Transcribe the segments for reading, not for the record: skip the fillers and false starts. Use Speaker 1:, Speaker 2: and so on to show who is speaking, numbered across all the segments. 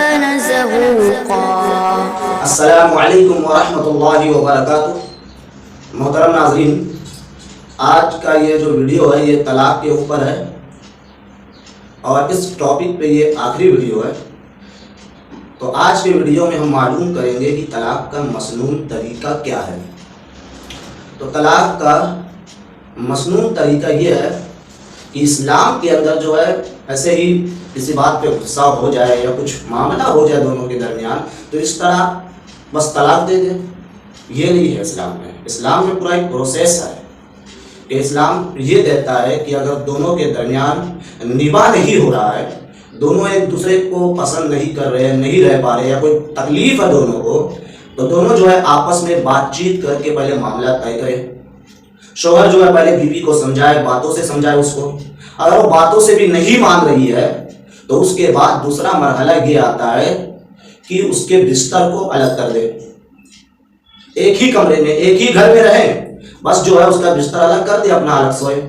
Speaker 1: كان زهوقا۔
Speaker 2: السلام علیکم ورحمۃ اللہ وبرکاتہ۔ محترم ناظرین، آج کا یہ جو ویڈیو ہے یہ طلاق کے اوپر ہے اور اس ٹاپک پہ یہ آخری ویڈیو ہے۔ تو آج کے ویڈیو میں ہم معلوم کریں گے کہ طلاق کا مسنون طریقہ کیا ہے۔ تو طلاق کا مسنون طریقہ یہ ہے کہ اسلام کے اندر جو ہے ایسے ہی کسی بات پہ غصہ ہو جائے یا کچھ معاملہ ہو جائے دونوں کے درمیان تو اس طرح بس طلاق دے دیں، یہ نہیں ہے اسلام میں۔ اسلام میں پورا ایک پروسیس ہے کہ اسلام یہ دیتا ہے کہ اگر دونوں کے درمیان نباہ نہیں ہو رہا ہے، دونوں ایک دوسرے کو پسند نہیں کر رہے، نہیں رہ پا رہے یا کوئی تکلیف ہے دونوں کو، تو دونوں جو ہے آپس میں بات چیت کر کے پہلے معاملہ طے کرے۔ شوہر جو ہے پہلے بیوی کو سمجھائے، باتوں سے سمجھائے اس کو، اگر وہ باتوں سے بھی نہیں مان رہی ہے تو اس کے بعد دوسرا مرحلہ یہ آتا ہے کہ اس کے بستر کو الگ کر دے۔ ایک ہی کمرے میں ایک ہی گھر میں رہیں، بس جو ہے اس کا بستر الگ کر دے، اپنا الگ سوئے۔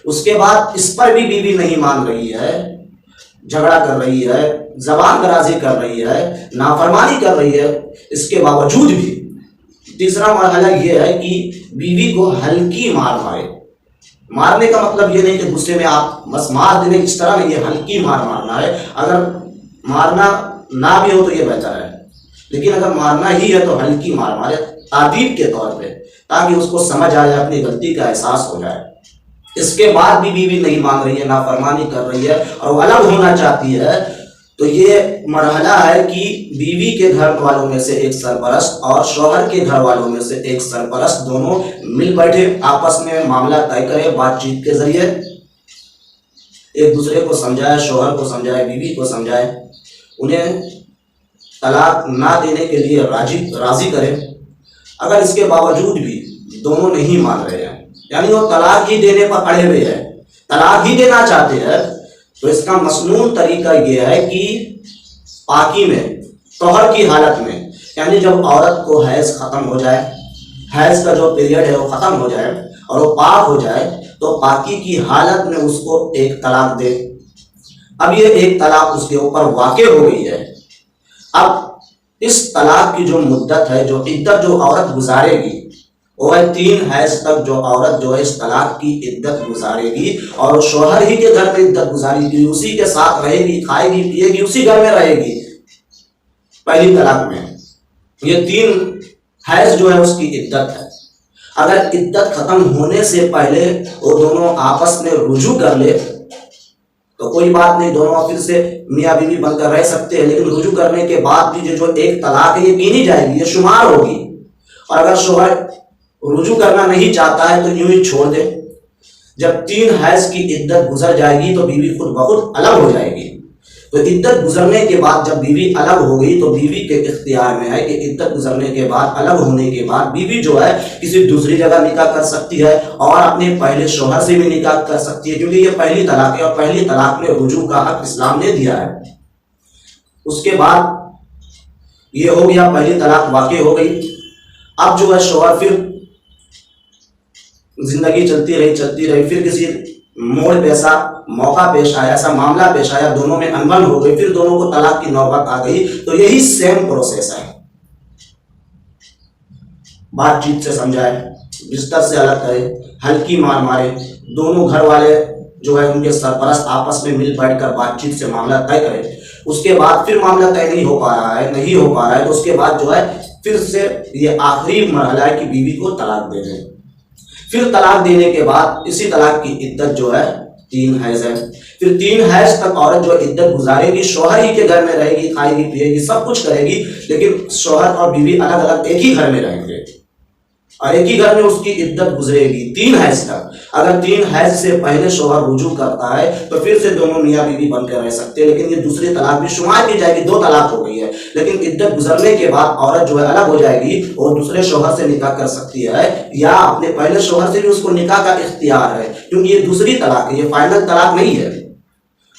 Speaker 2: اس کے بعد اس پر بھی بیوی نہیں مان رہی ہے، جھگڑا کر رہی ہے، زبان درازی کر رہی ہے، نافرمانی کر رہی ہے، اس کے باوجود بھی تیسرا مرحلہ یہ ہے کہ بیوی کو ہلکی مار مارے۔ مارنے کا مطلب یہ نہیں کہ غصے میں آپ بس مار دینے، اس طرح نہیں، یہ ہلکی مار مارنا ہے۔ اگر مارنا نہ بھی ہو تو یہ بہتر ہے، لیکن اگر مارنا ہی ہے تو ہلکی مار مارے تعدیب کے طور پہ، تاکہ اس کو سمجھ آ جائے، اپنی غلطی کا احساس ہو جائے۔ اس کے بعد بھی بیوی نہیں مان رہی ہے، نافرمانی کر رہی ہے اور وہ الگ ہونا چاہتی ہے، تو یہ مرحلہ ہے کہ بیوی کے گھر والوں میں سے ایک سرپرست اور شوہر کے گھر والوں میں سے ایک سرپرست دونوں مل بیٹھے، آپس میں معاملہ طے کرے، بات چیت کے ذریعے ایک دوسرے کو سمجھائے، شوہر کو سمجھائے، بیوی کو سمجھائے، انہیں طلاق نہ دینے کے لیے راضی کرے۔ اگر اس کے باوجود بھی دونوں نہیں مان رہے ہیں، یعنی وہ طلاق ہی دینے پر اڑے ہوئے ہیں، طلاق ہی دینا چاہتے ہیں، تو اس کا مسنون طریقہ یہ ہے کہ پاکی میں، طہر کی حالت میں، یعنی جب عورت کو حیض ختم ہو جائے، حیض کا جو پیریڈ ہے وہ ختم ہو جائے اور وہ پاک ہو جائے، تو پاکی کی حالت میں اس کو ایک طلاق دے۔ اب یہ ایک طلاق اس کے اوپر واقع ہو گئی ہے۔ اب اس طلاق کی جو مدت ہے، جو عدت جو عورت گزارے گی، وہ ہے 3 حیض تک جو عورت جو ہے اس طلاق کی عدت گزارے گی، اور شوہر ہی کے گھر میں عدت گزارے گی، اسی کے ساتھ رہے گی، کھائے گی، پیے گی، اسی گھر میں رہے گی۔ پہلی طلاق میں یہ 3 حیض جو ہے اس کی عدت ہے۔ اگر عدت ختم ہونے سے پہلے وہ دونوں آپس میں رجوع کر لے تو کوئی بات نہیں، دونوں پھر سے میاں بیوی بن کر رہ سکتے ہیں، لیکن رجوع کرنے کے بعد بھی جو ایک طلاق ہے یہ گنی جائے گی، یہ شمار ہوگی۔ اور اگر شوہر رجوع کرنا نہیں چاہتا ہے تو یوں ہی چھوڑ دے۔ جب 3 حیض کی عدت گزر جائے گی تو بیوی خود بخود الگ ہو جائے گی۔ تو عدت گزرنے کے بعد جب بیوی الگ ہو گئی تو بیوی کے اختیار میں ہے کہ عدت گزرنے کے بعد، الگ ہونے کے بعد بیوی جو ہے کسی دوسری جگہ نکاح کر سکتی ہے اور اپنے پہلے شوہر سے بھی نکاح کر سکتی ہے، کیونکہ یہ پہلی طلاق ہے اور پہلی طلاق میں رجوع کا حق اسلام نے دیا ہے۔ اس کے بعد یہ ہو گیا، پہلی طلاق واقع ہو گئی۔ اب جو ہے شوہر پھر زندگی چلتی رہی، پھر کسی موڑ پہ ایسا موقع پیش آیا، ایسا معاملہ پیش آیا، دونوں میں انبن ہو گئی، پھر دونوں کو طلاق کی نوبت آ گئی، تو یہی سیم پروسیس ہے۔ بات چیت سے سمجھائے، بستر سے الگ کرے، ہلکی مار مارے، دونوں گھر والے جو ہے ان کے سرپرست آپس میں مل بیٹھ کر بات چیت سے معاملہ طے کرے۔ اس کے بعد پھر معاملہ طے نہیں ہو پا رہا ہے تو اس کے بعد جو ہے پھر سے یہ آخری مرحلہ ہے کہ بیوی کو طلاق دے دیں۔ پھر طلاق دینے کے بعد اسی طلاق کی عدت جو ہے 3 حیض ہے۔ پھر 3 حیض تک عورت جو عدت گزارے گی، شوہر ہی کے گھر میں رہے گی، کھائے گی، پیے گی، سب کچھ کرے گی، لیکن شوہر اور بیوی الگ الگ ایک ہی گھر میں رہیں گے اور ایک ہی گھر میں اس کی عدت گزرے گی 3 حیض تک۔ اگر 3 حیض سے پہلے شوہر رجوع کرتا ہے تو پھر سے دونوں میاں بیوی بن کر رہ سکتے ہیں، لیکن یہ دوسری طلاق بھی شمار کی جائے گی، 2 طلاق ہو گئی ہے۔ لیکن عدت گزرنے کے بعد عورت جو ہے الگ ہو جائے گی اور دوسرے شوہر سے نکاح کر سکتی ہے، یا اپنے پہلے شوہر سے بھی اس کو نکاح کا اختیار ہے، کیونکہ یہ دوسری طلاق ہے، یہ فائنل طلاق نہیں ہے۔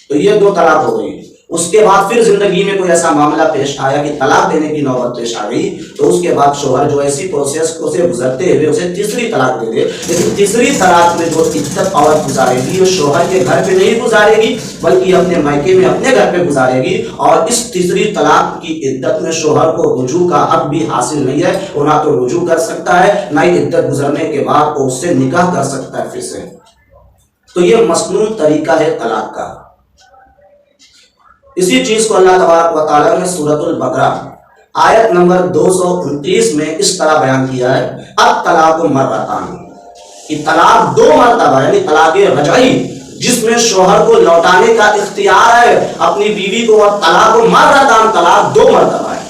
Speaker 2: تو یہ 2 طلاق ہو گئی۔ اس کے بعد پھر زندگی میں کوئی ایسا معاملہ پیش آیا کہ طلاق دینے کی نوبت پیش آ گئی تو اس کے بعد شوہر جو ایسی پروسیس کو سے گزرتے ہوئے اسے تیسری طلاق دے دے، لیکن تیسری طلاق میں جو عدت عورت گزارے گی وہ شوہر کے گھر پہ نہیں گزارے گی بلکہ اپنے مائکے میں اپنے گھر پہ گزارے گی، اور اس تیسری طلاق کی عدت میں شوہر کو رجوع کا حق بھی حاصل نہیں ہے، وہ نہ تو رجوع کر سکتا ہے نہ ہی عدت گزرنے کے بعد وہ اس سے نکاح کر سکتا ہے پھر سے۔ تو یہ مسنون طریقہ ہے طلاق کا۔ اسی چیز کو اللہ تبارک و تعالیٰ نے سورۃ البقرہ آیت نمبر 229 میں اس طرح بیان کیا ہے، الطلاق مرتان، کہ طلاق دو مرتبہ یعنی طلاق رجعی جس میں شوہر کو لوٹانے کا اختیار ہے اپنی بیوی کو، اور طلاق مرتان طلاق دو مرتبہ ہے۔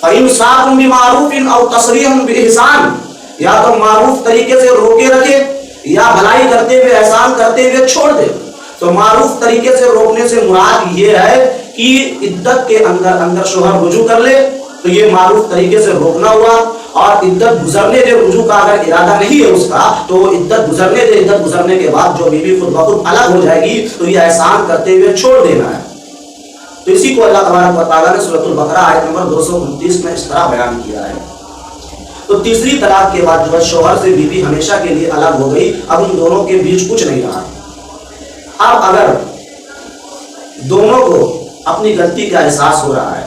Speaker 2: فَإِمْسَاكٌ بِمَعْرُوفٍ أَوْ تَصْرِيحٌ بِإِحْسَانٍ، یا تو معروف طریقے سے روکے رکھے یا بھلائی کرتے ہوئے احسان کرتے ہوئے چھوڑ دے۔ تو معروف طریقے سے روکنے سے مراد یہ ہے کہ عدت کے اندر شوہر رجوع کر لے تو یہ معروف طریقے سے روکنا ہوا، اور عدت گزرنے دے، رجوع کا اگر ارادہ نہیں ہے اس کا تو وہ عدت گزرنے دے، عدت گزرنے کے بعد جو بیوی خود بخود الگ ہو جائے گی تو یہ احسان کرتے ہوئے چھوڑ دینا ہے۔ تو اسی کو اللہ تبارک و تعالیٰ نے سورۃ البقرہ آیت نمبر 229 میں اس طرح بیان کیا ہے۔ تو تیسری طلاق کے بعد جو ہے شوہر سے بیوی ہمیشہ کے لیے الگ ہو گئی، اب ان دونوں کے بیچ کچھ نہیں رہا۔ اب اگر دونوں کو اپنی غلطی کا احساس ہو رہا ہے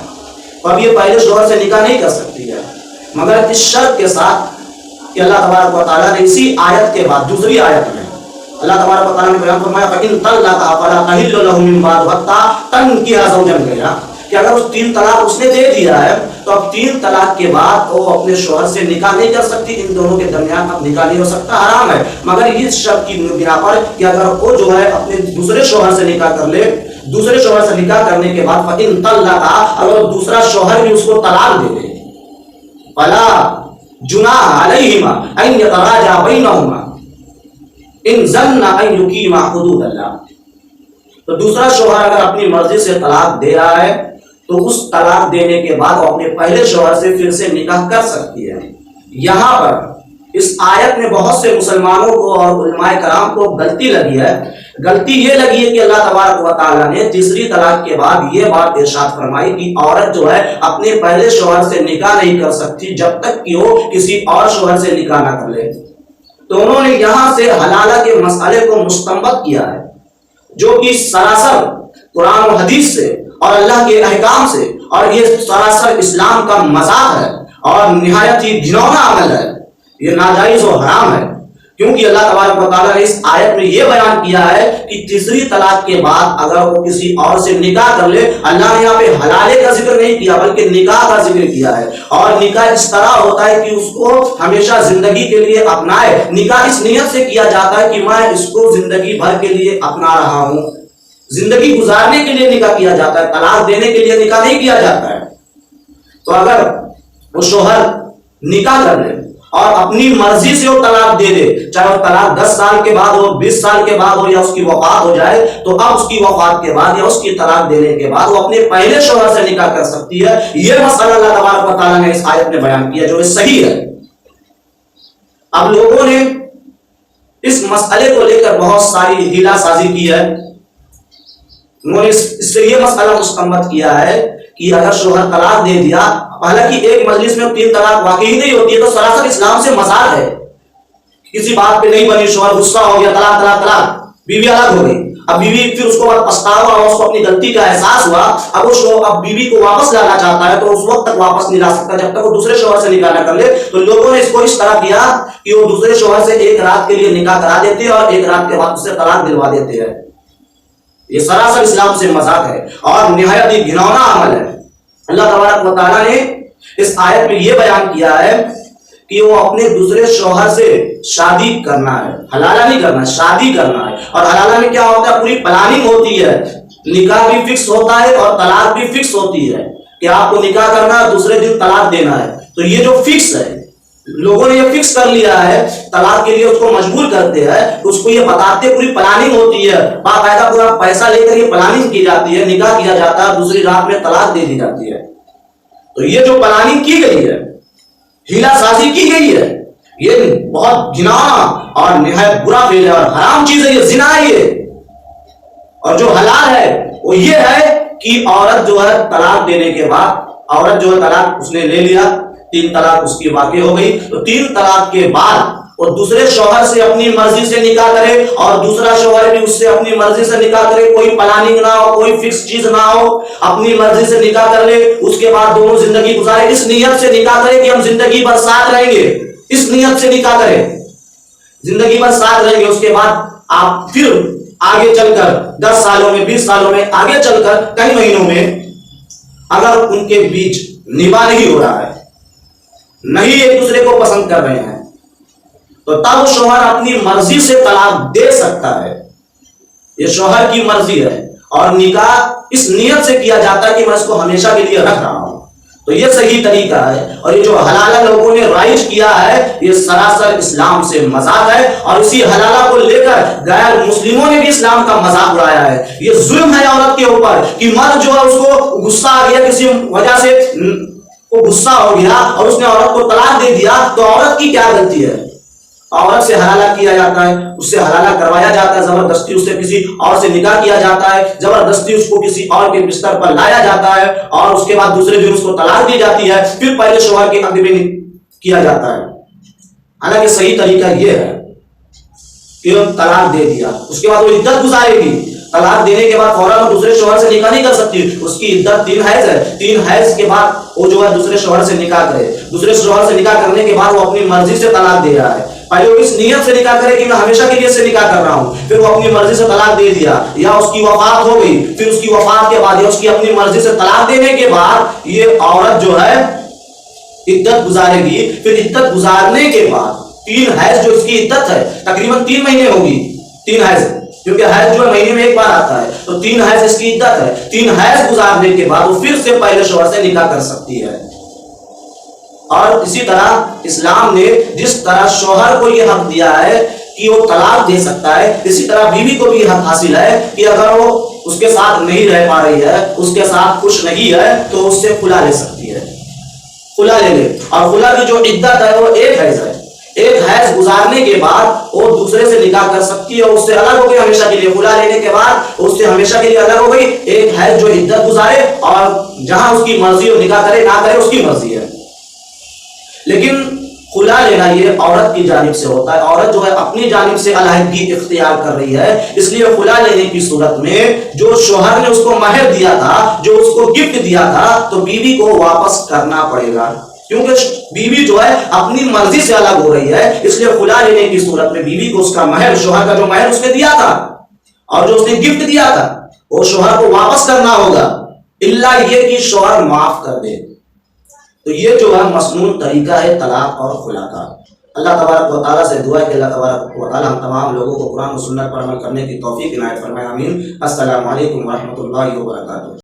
Speaker 2: تو اب یہ پہلے شوہر سے نکاح نہیں کر سکتی ہے، مگر اس شرط کے ساتھ کہ اللہ تبارک و تعالیٰ نے اسی آیت کے بعد دوسری آیت میں اللہ تبارک و تعالیٰ نے بیان فرمایا فَإِن طَلَّقَهَا فَلَا تَحِلُّ لَهُ مِن بَعْدُ حَتَّىٰ تَنكِحَ زَوْجًا غَيْرَهُ، کہ اگر اس تین طلاق اس نے دے دیا ہے تو اب تین طلاق کے بعد وہ اپنے شوہر سے نکاح نہیں کر سکتی، ان دونوں کے درمیان اب نکاح نہیں ہو سکتا، حرام ہے، مگر اس شرط کی بنا پر کہ اگر وہ جو ہے اپنے دوسرے شوہر سے نکاح کر لے، دوسرے شوہر سے نکاح کرنے کے بعد فَإِن طَلَّقَهَا، اگر دوسرا شوہر بھی اس کو طلاق دے دے، فَلَا جُنَاحَ عَلَيْهِمَا أَن يَتَرَاجَعَا بَيْنَهُمَا ان ظن ان یقیما حدود اللہ، تو دوسرا شوہر اگر اپنی مرضی سے طلاق دے رہا ہے تو اس طلاق دینے کے بعد وہ اپنے پہلے شوہر سے پھر سے نکاح کر سکتی ہے۔ یہاں پر اس آیت میں بہت سے مسلمانوں کو اور علماء کرام کو غلطی لگی ہے۔ غلطی یہ لگی ہے کہ اللہ تبارک و تعالیٰ نے تیسری طلاق کے بعد یہ بات ارشاد فرمائی کہ عورت جو ہے اپنے پہلے شوہر سے نکاح نہیں کر سکتی جب تک کہ وہ کسی اور شوہر سے نکاح نہ کر لے، تو انہوں نے یہاں سے حلالہ کے مسئلے کو مستنبط کیا ہے جو کہ سراسر قرآن و حدیث سے اور اللہ کے احکام سے، اور یہ سراسر اسلام کا مذاق ہے اور نہایت ہی گھناؤنا عمل ہے، یہ ناجائز و حرام ہے، کیونکہ اللہ تبارک و تعالیٰ نے اس آیت میں یہ بیان کیا ہے کہ تیسری طلاق کے بعد اگر وہ کسی اور سے نکاح کر لے، اللہ نے یہاں پہ حلالے کا ذکر نہیں کیا بلکہ نکاح کا ذکر کیا ہے، اور نکاح اس طرح ہوتا ہے کہ اس کو ہمیشہ زندگی کے لیے اپنائے، نکاح اس نیت سے کیا جاتا ہے کہ میں اس کو زندگی بھر کے لیے اپنا رہا ہوں، زندگی گزارنے کے لیے نکاح کیا جاتا ہے، طلاق دینے کے لیے نکاح نہیں کیا جاتا ہے۔ تو اگر وہ شوہر نکاح کر لے اور اپنی مرضی سے وہ طلاق دے دے، چاہے وہ طلاق 10 سال کے بعد ہو، 20 سال کے بعد ہو، یا اس کی وفات ہو جائے، تو اب اس کی وفات کے بعد یا اس کی طلاق دینے کے بعد وہ اپنے پہلے شوہر سے نکاح کر سکتی ہے۔ یہ مسئلہ اللہ تبارک و تعالیٰ نے اس آیت میں بیان کیا جو صحیح ہے۔ اب لوگوں نے اس مسئلے کو لے کر بہت ساری ہیلا سازی کی ہے، انہوں نے اس سے یہ مسئلہ مستنبط کیا ہے کہ اگر شوہر طلاق دے دیا، حالانکہ ایک مجلس میں 3 طلاق واقعی نہیں ہوتی ہے، تو سراسر اسلام سے مذاق ہے، کسی بات پہ نہیں بنی، شوہر غصہ ہو گیا، طلاق طلاق طلاق، بیوی الگ ہو گئی، اب بیوی پھر اس کو پچھتاوا ہوا، اس کو اپنی غلطی کا احساس ہوا، اب بیوی کو واپس لانا چاہتا ہے تو اس وقت تک واپس نہیں لا سکتا جب تک وہ دوسرے شوہر سے نکاح نہ کر لے۔ تو لوگوں نے اس کو اس طرح کیا کہ وہ دوسرے شوہر سے ایک رات کے لیے نکاح کرا دیتے ہیں اور ایک رات کے بعد اسے طلاق دلوا دیتے ہیں۔ یہ سراسر اسلام سے مذاق ہے اور نہایت ہی گھناؤنا عمل ہے۔ اللہ تبارک و تعالیٰ نے اس آیت میں یہ بیان کیا ہے کہ وہ اپنے دوسرے شوہر سے شادی کرنا ہے، حلالہ نہیں کرنا، شادی کرنا ہے، اور حلالہ میں کیا ہوتا ہے، پوری پلاننگ ہوتی ہے، نکاح بھی فکس ہوتا ہے اور طلاق بھی فکس ہوتی ہے کہ آپ کو نکاح کرنا ہے، دوسرے دن طلاق دینا ہے۔ تو یہ جو فکس ہے، لوگوں نے یہ فکس کر لیا ہے، طلاق کے لیے اس کو مجبور کرتے ہیں، اس کو یہ بتاتے پوری پلاننگ ہوتی ہے، باقاعدہ پورا پیسہ لے کر یہ پلاننگ کی جاتی ہے، نکاح کیا جاتا ہے، دوسری رات میں طلاق دے دی جاتی ہے۔ تو یہ جو پلاننگ کی گئی ہے، ہیلا سازی کی گئی ہے، یہ بہت گناہ اور نہایت برا فعل ہے اور حرام چیز ہے، یہ زنا ہے یہ۔ اور جو حلال ہے وہ یہ ہے کہ عورت جو ہے طلاق دینے کے بعد عورت جو ہے طلاق اس نے لے لیا، 3 طلاق اس کی واقع ہو گئی، تو 3 طلاق کے بعد اور دوسرے شوہر سے اپنی مرضی سے نکاح کرے اور دوسرا شوہر بھی اس سے اپنی مرضی سے نکاح کرے، کوئی پلاننگ نہ ہو، کوئی فکس چیز نہ ہو، اپنی مرضی سے نکاح کر لے، اس کے بعد دونوں زندگی گزارے، اس نیت سے نکاح کرے کہ ہم زندگی بھر ساتھ رہیں گے، اس نیت سے نکاح کرے، زندگی بھر ساتھ رہیں گے، اس کے بعد آپ پھر آگے چل کر 10 سالوں میں 20 سالوں میں آگے چل کر کئی مہینوں میں اگر ان کے بیچ نباہ نہیں ہو رہا ہے، نہیں ایک دوسرے کو پسند کر رہے ہیں، تو تب شوہر اپنی مرضی سے طلاق دے سکتا ہے، یہ شوہر کی مرضی ہے، اور نکاح اس نیت سے کیا جاتا ہے کہ میں اس کو ہمیشہ کے لیے رکھ رہا ہوں، تو یہ صحیح طریقہ ہے۔ اور یہ جو حلالہ لوگوں نے رائج کیا ہے یہ سراسر اسلام سے مذاق ہے، اور اسی حلالہ کو لے کر غیر مسلموں نے بھی اسلام کا مذاق اڑایا ہے۔ یہ ظلم ہے عورت کے اوپر کہ مرد جو ہے اس کو غصہ آ گیا، کسی وجہ سے وہ غصہ ہو گیا اور اس نے عورت کو طلاق دے دیا، تو عورت کی کیا غلطی ہے؟ عورت سے حلالہ کیا جاتا ہے، اس سے حلالہ کروایا جاتا ہے، زبردستی اس سے کسی اور سے نکاح کیا جاتا ہے، زبردستی اس کو کسی اور کے بستر پر لایا جاتا ہے، اور اس کے بعد دوسرے دن اس کو طلاق دی جاتی ہے، پھر پہلے شوہر کے عقد میں کیا جاتا ہے۔ حالانکہ صحیح طریقہ یہ ہے کہ طلاق دے دیا، اس کے بعد وہ عدت گزارے گی، طلاق دینے کے بعد فوراً دوسرے شوہر سے نکاح نہیں کر سکتی، اس کی عدت 3 حیض ہے، 3 حیض کے بعد وہ جو ہے دوسرے شوہر سے نکاح کرے، دوسرے شوہر سے نکاح کرنے کے بعد وہ اپنی مرضی سے طلاق دے رہا ہے، پہلے وہ اس نیت سے نکاح کرے کہ میں ہمیشہ کے لیے سے نکاح کر رہا ہوں، پھر وہ اپنی مرضی سے طلاق دے دیا، یا اس کی وفات ہو گئی، پھر اس کی وفات کے بعد یا اس کی اپنی مرضی سے طلاق دینے کے بعد یہ عورت جو ہے عدت گزارے گی، پھر عدت گزارنے کے بعد 3 حیض جو اس کی عدت ہے تقریباً 3 مہینے ہوگی، 3 حیض، کیونکہ حیض جو ہے مہینے میں ایک بار آتا ہے، تو 3 حیض اس کی عدت ہے، 3 حیض گزارنے کے بعد وہ پھر سے پہلے شوہر سے نکاح کر سکتی ہے۔ اور اسی طرح اسلام نے جس طرح شوہر کو یہ حق دیا ہے کہ وہ طلاق دے سکتا ہے، اسی طرح بیوی کو بھی یہ حق حاصل ہے کہ اگر وہ اس کے ساتھ نہیں رہ پا رہی ہے، اس کے ساتھ خوش نہیں ہے، تو اس سے خلا لے سکتی ہے، خلا لے لے، اور خلا کی جو عدت ہے وہ 1 حیض ہے، 1 حیض گزارنے کے بعد وہ دوسرے سے نکاح کر سکتی ہے، اس سے الگ ہو گئی ہمیشہ کے لیے، خلا لینے کے بعد اس سے ہمیشہ کے لیے الگ ہو گئی، 1 حیض جو عدت گزارے، اور جہاں اس کی مرضی ہو نکاح کرے نہ کرے اس کی مرضی ہے۔ لیکن خلا لینا یہ عورت کی جانب سے ہوتا ہے، عورت جو ہے اپنی جانب سے علیحدگی اختیار کر رہی ہے، اس لیے خلا لینے کی صورت میں جو شوہر نے اس کو مہر دیا تھا، جو اس کو گفٹ دیا تھا، تو بیوی کو واپس کرنا پڑے گا، کیونکہ بیوی جو ہے اپنی مرضی سے الگ ہو رہی ہے، اس لیے خلا لینے کی صورت میں بیوی کو اس کا مہر، شوہر کا جو مہر اس نے دیا تھا اور جو اس نے گفٹ دیا تھا وہ شوہر کو واپس کرنا ہوگا، الا یہ کہ شوہر معاف کر دے۔ تو یہ جو ہے مسنون طریقہ ہے طلاق اور خلا کا۔ اللہ تبارک و تعالیٰ سے دعا ہے کہ اللہ تبارک و تعالیٰ ہم تمام لوگوں کو قرآن و سنت پر عمل کرنے کی توفیق عنایت فرمائے، آمین۔ السلام علیکم ورحمۃ اللہ وبرکاتہ۔